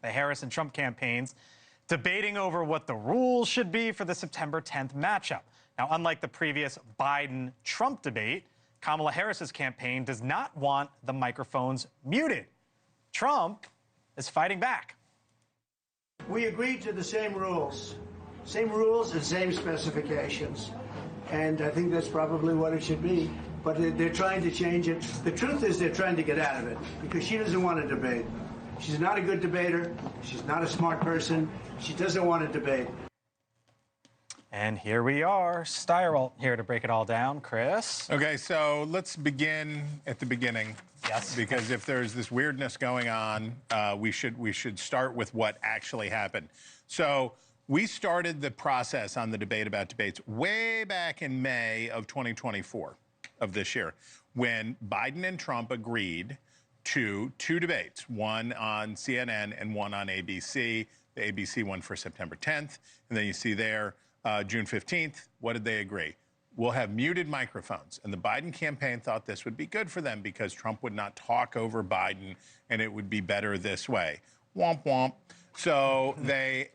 the Harris and Trump campaigns debating over what the rules should be for the September 10th matchup. Now, unlike the previous Biden-Trump debate, Kamala Harris's campaign does not want the microphones muted. Trump is fighting back. We agreed to the same rules and same specifications. And I think that's probably what it should be. But they're trying to change it. The truth is they're trying to get out of it because she doesn't want to debate. She's not a good debater. She's not a smart person. She doesn't want to debate. And here we are, Stirewalt here to break it all down. Chris? Okay, so let's begin at the beginning. Yes. Because if there's this weirdness going on, we should start with what actually happened. So we started the process on the debate about debates way back in May of 2024 of this year, when Biden and Trump agreed to two debates, one on CNN and one on ABC. The ABC one for September 10th. And then you see there, June 15th, what did they agree? We'll have muted microphones. And the Biden campaign thought this would be good for them because Trump would not talk over Biden and it would be better this way. Womp womp. So they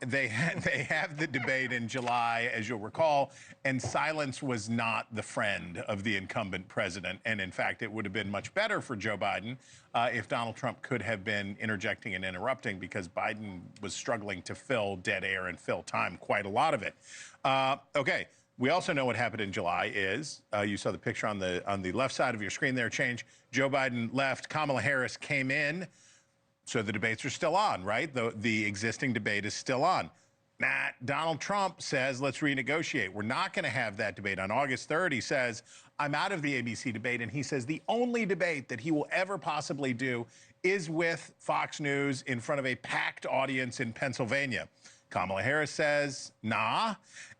have the debate in July, as you'll recall, and silence was not the friend of the incumbent president. And in fact, it would have been much better for Joe Biden if Donald Trump could have been interjecting and interrupting, because Biden was struggling to fill dead air and fill time, quite a lot of it. Okay. We also know what happened in July is, you saw the picture on the left side of your screen there change. Joe Biden left, Kamala Harris came in. So the debates are still on, right? The existing debate is still on. Nah, Donald Trump says, let's renegotiate. We're not going to have that debate. On August 3rd, he says, I'm out of the ABC debate. And he says the only debate that he will ever possibly do is with Fox News in front of a packed audience in Pennsylvania. Kamala Harris says, nah.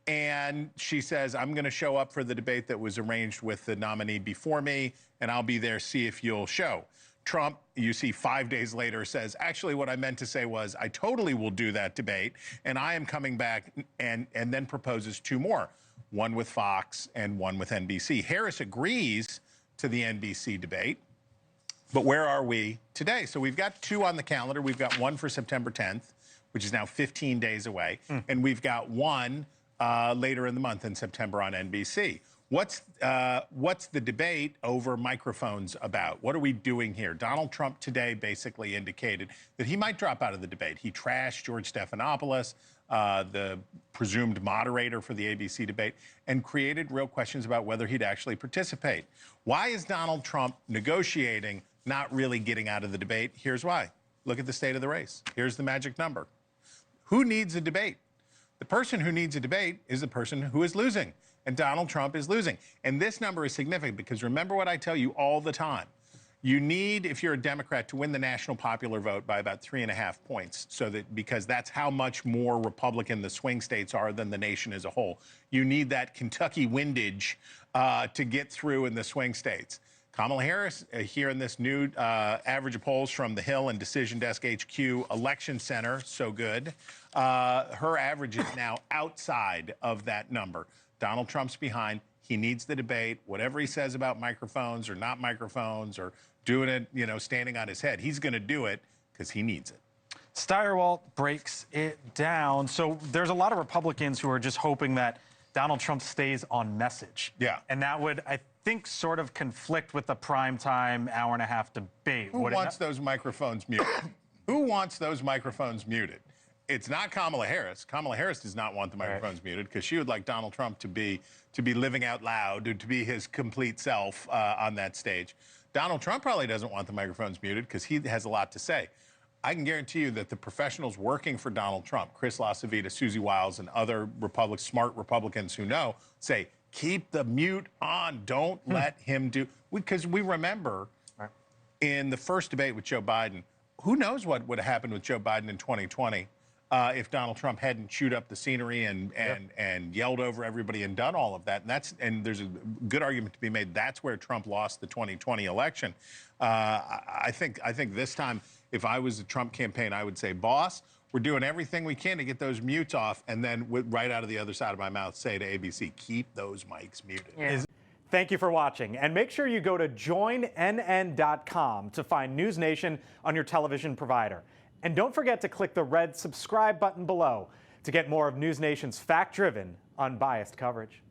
And she says, I'm going to show up for the debate that was arranged with the nominee before me, and I'll be there, see if you'll show. Trump, you see 5 days later, says, actually, what I meant to say was, I totally will do that debate, and I am coming back, and then proposes two more, one with Fox and one with NBC. Harris agrees to the NBC debate, but where are we today? So we've got two on the calendar. We've got one for September 10th, which is now 15 days away, and we've got one later in the month in September on NBC. What's the debate over microphones about? What are we doing here? Donald Trump today basically indicated that he might drop out of the debate. He trashed George Stephanopoulos, the presumed moderator for the ABC debate, and created real questions about whether he'd actually participate. Why is Donald Trump negotiating, not really getting out of the debate? Here's why. Look at the state of the race. Here's the magic number. Who needs a debate? The person who needs a debate is the person who is losing. And Donald Trump is losing. And this number is significant because remember what I tell you all the time. You need, if you're a Democrat, to win the national popular vote by about 3.5 points, because that's how much more Republican the swing states are than the nation as a whole. You need that Kentucky windage to get through in the swing states. Kamala Harris, here in this new average of polls from the Hill and Decision Desk HQ Election Center, so good. Her average is now outside of that number. Donald Trump's behind. He needs the debate. Whatever he says about microphones or not microphones or doing it, standing on his head, he's going to do it because he needs it. Stirewalt breaks it down. So there's a lot of Republicans who are just hoping that Donald Trump stays on message. Yeah. And that would, I think, sort of conflict with the primetime hour-and-a-half debate. Who wants those microphones muted? Who wants those microphones muted? It's not Kamala Harris. Kamala Harris does not want the microphones muted because she would like Donald Trump to be living out loud, to be his complete self on that stage. Donald Trump probably doesn't want the microphones muted because he has a lot to say. I can guarantee you that the professionals working for Donald Trump, Chris Stirewalt, Susie Wiles, and other smart Republicans who know, say, keep the mute on. Don't let him do, because we remember in the first debate with Joe Biden, who knows what would have happened with Joe Biden in 2020 if Donald Trump hadn't chewed up the scenery and yelled over everybody and done all of that. And there's a good argument to be made. That's where Trump lost the 2020 election. I think this time, if I was the Trump campaign, I would say, boss, we're doing everything we can to get those mutes off, and then right out of the other side of my mouth, say to ABC, keep those mics muted. Yeah. Thank you for watching, and make sure you go to joinnn.com to find NewsNation on your television provider. And don't forget to click the red subscribe button below to get more of NewsNation's fact-driven, unbiased coverage.